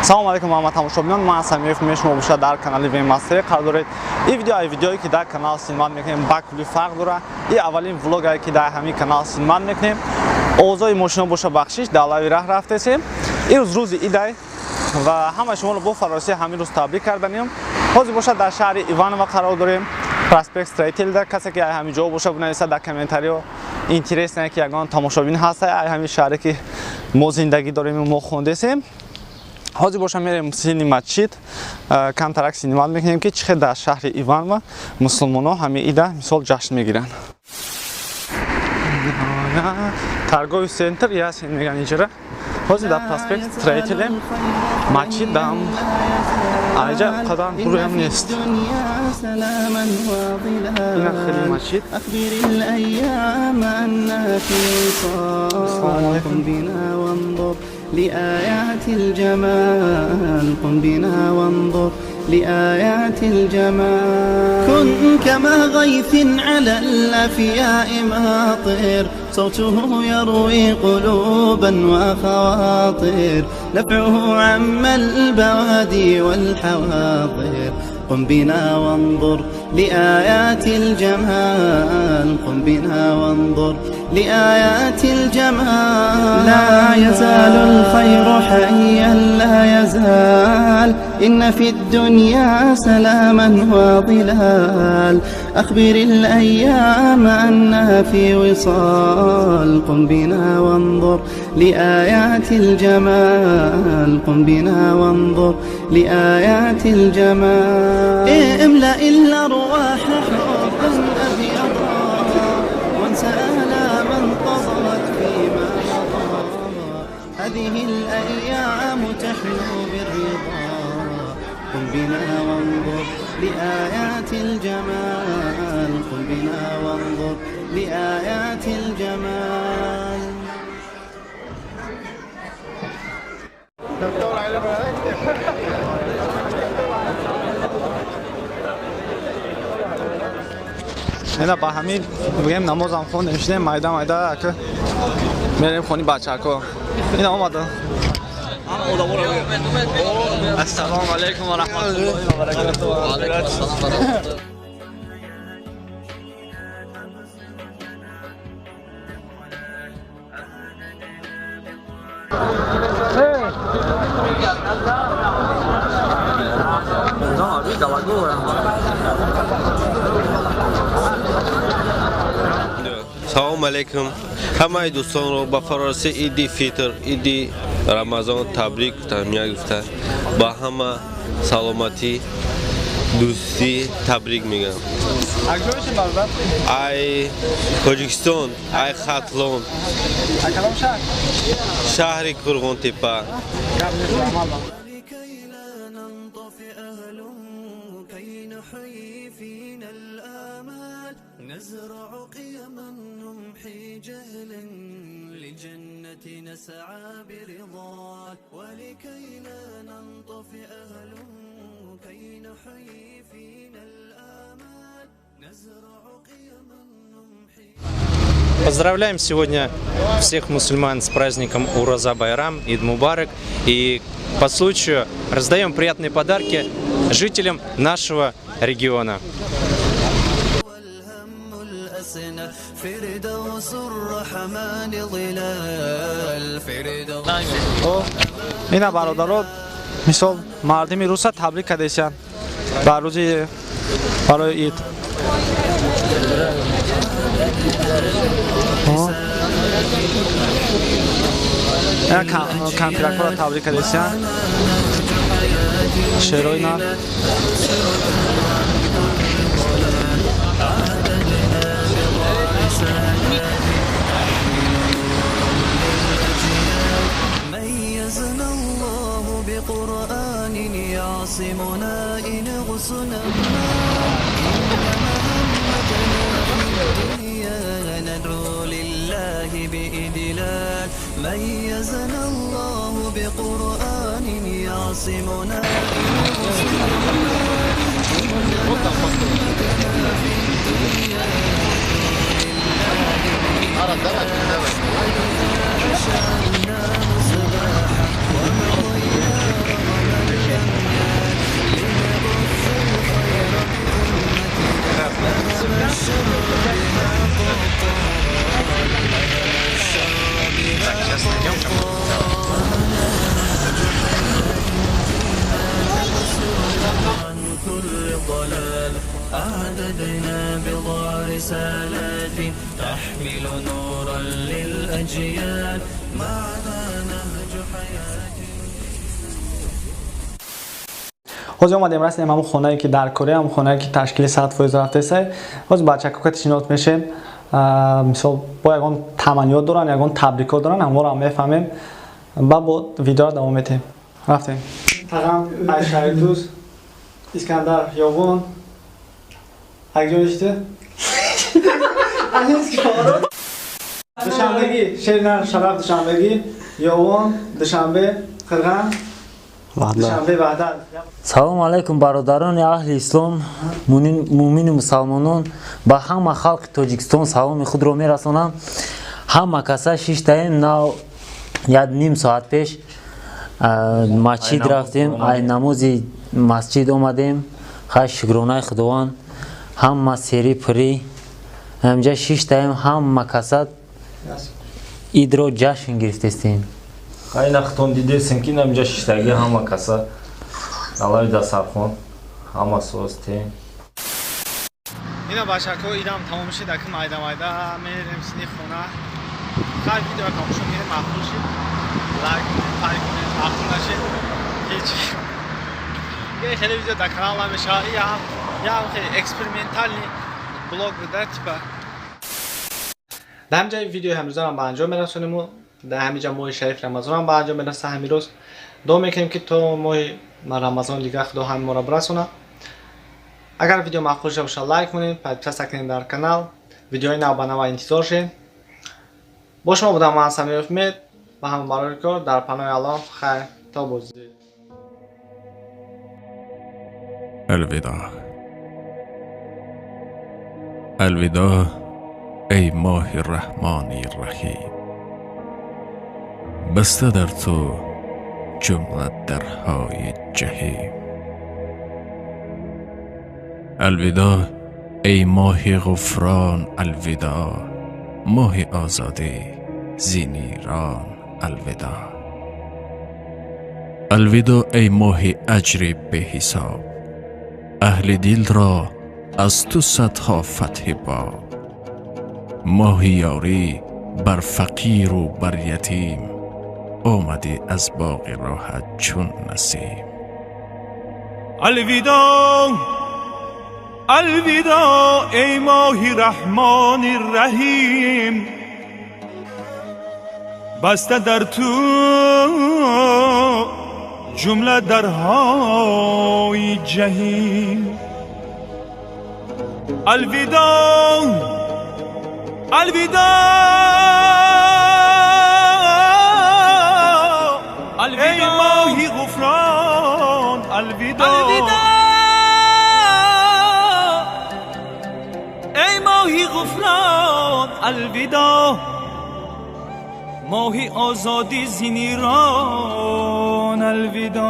Ассалому алайкум ва тамошобинон. Ман самиёф шумо бошад дар канали Veimas. Карор доред. И видеои ки дар канал снимат мекунем ба кулли фарқ дора. И аввалин влогае ки дар ҳамин канал снимат мекунем. Овозои мошино боша бахшиш дар лави раҳ рафтесем. Ирӯз рӯзи идай ва ҳама шуморо бо фаросӣ ҳамин рӯз табрик карданем. ҳозир боша дар шахри Иванова қарор дорем. Проспект строитель касе ки ҳамин ҷо боша бинависа дар комментарио интересне ки ягон тамошобин ҳаст ҳамин шаҳре ки мо зиндагӣ дорем мо хондесем. ҳозир боша мерем сини масҷид камтарак синимат мекунем ки чӣ хел дар шахри Иванова мусулмонон ҳамин ида мисол ҷашн мегиранд. торговый центр ясен меган иҷора. ҳозир дар проспект строителем масҷид дам аҷа қадам дуруям нест. ина хели масҷид. لآيات الجمال قم بنا وانظر لآيات الجمال كن كما غيث على الأفياء ماطر صوته يروي قلوبا وخواطر نفعه عم البوادي والحواضر قم بنا وانظر لآيات الجمال قم بنا وانظر لآيات الجمال لا يزال الخير حيا لا يزال إن في الدنيا سلاما وظلال أخبر الأيام أنها في وصال قم بنا وانظر لآيات الجمال قم بنا وانظر لآيات الجمال املأ الأرواح حبا أبيضا وانسى آلاما انتظرت فيما مضى هذه الأيام تحلو بالرضا قم بنا وانظر لآيات الجمال قم بنا وانظر لآيات الجمال اینا با همین بگیم نمازم خوندیم شدیم майда که میریم خونی بچه‌ها اینا اومده. السلام علیکم و رحمت الله و برکاته. و علیکم السلام و رحمت الله. Ассалому алайкум. Ҳамаи дӯстонро ба фароси иди Фитр, иди Рамазон табрик гуфта ба ҳама саломатӣ, дӯстӣ табрик мегӯям. Ай Тоҷикистон, ай Хатлон, шаҳри Қурғонтепа. نزرع قيما نمحي جهلا لجنة نسعى برضاك ولكي لا ننطفئ أهل كي نحيي فينا الآمال نزرع قيما نمحي. Поздравляем сегодня всех мусульман с праздником Ураза Байрам, Ид Мубарак. И по случаю раздаем приятные подарки жителям нашего региона. اینا برادران مثال مردمی روسا تبریک کردن بر روز برای عید. اینا کانترکت را تبریک کردن شروینا بقرآن يعصمنا إن غصنا إنما همتنا في الدنيا ندعو لله بإدلال ميزنا الله بقرآن يعصمنا إن غصنا إنما همتنا في الدنيا ندعو لله بإدلال رسالات تحمل نورا للأجيال معنا نهج حياة. حاضر اومدیم رسیدیم همون خونه‌ای که در کره، همون خونه‌ای که تشکیل ساعت فوز رفته سه. حاضر بچه‌ها که تشینات میشه مثلا با یگان تمنیات دارن، یگان تبریکات دارن، همون رو هم میفهمیم. با ویدیو دوام میدیم. رفتیم. تقام شهریتوس اسکندر یوون اگجوشته. آنیس کارو. دوشنبهگی شهرنر شرف دوشنبهگی یوون دوشنبه خرگان. салому алайкум бародарони аҳли ислом, муъмину мусалмонон, ба ҳама халқи тоҷикистон саломи худро мерасонам. ҳама каса шиштаем нав як ним соат пеш масҷид рафтем, ай намози масҷид омадем. хай шукронаи худованд, ҳама сери пурӣ ҳамҷа шиштаем, ҳама каса идро ҷашн гирифтестем. Айна хтон дидесин ки намҷа шиштаги ҳама каса алай дасархон ҳама состе. Ина башако идам тамом шид, акин майда мерем сини хона. Хай видео тамошо мекунем, махсус шид. Лайк конем, махсус нашид. Ҳеҷ. Ин хеле видео дар канал намеша. Ям хеле экспериментальни блог буда типа. در همینجای ویدیو امروز هم به انجام میرسونیم و در همینجا ماه شریف رمضان هم به انجام میرسه. همین روز دعا میکنیم که تو ماه رمضان دیگه خدا هم ما را برسونه. اگر ویدیو معقول شد باشه لایک کنید، پادپست کنید در کانال، ویدیوهای نو به نو انتظار شید. با شما بودم من صمیم امید و هم برای کار در پناه الله. خیر تا بازدید. الوداع الوداع ای ماه رحمانی رحیم، بسته در تو جمله درهای جهیم. الوداع ای ماه غفران، الوداع ماه آزادی زینیران، الوداع. الوداع ای ماه اجر به حساب، اهل دل را از تو صدها فتح باب. ماه یاری بر فقیر و بر یتیم، آمدی از باغ راحت چون نسیم. الوداع الوداع ای ماه رحمان رحیم، بسته در تو جمله درهای جهیم. الوداع الوداع ای ماهی غفران، الوداع ای ماهی غفران، الوداع ماهی آزادی زینیران، الوداع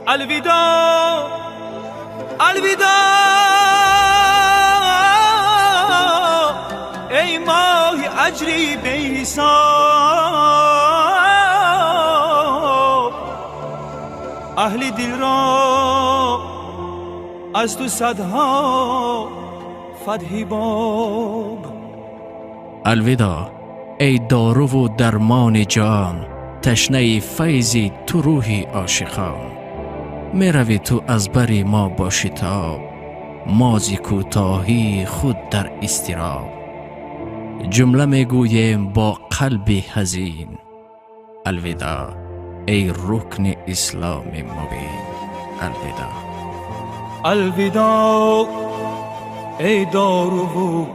الوداع الوداع ای ماه اجری به حساب، اهل دل را از تو صدها فتح باب. الوداع ای دارو و درمان جان، تشنه فیضی تو روحی عاشقان. می روی تو از بری ما با شتاب، مازی کوتاهی خود در اضطراب. جمله می گویم با قلبی حزین، الوداع ای رکن اسلام مبین، الوداع. الوداع ای دارو و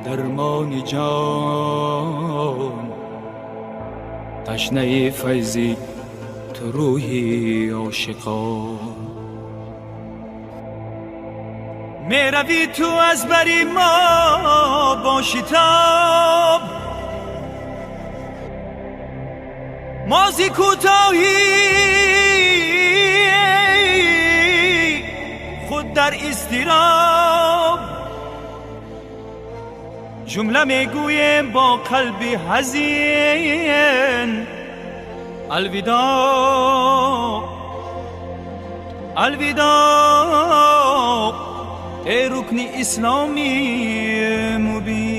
درمان جان، تشنه فیضی تو روحی عاشقان. می روی تو از بری ما با شتاب، مازی کوتاهی خود در اضطراب. جمله می گویم با قلبی حزین، الوداع الوداع ای رکن اسلامی مبین.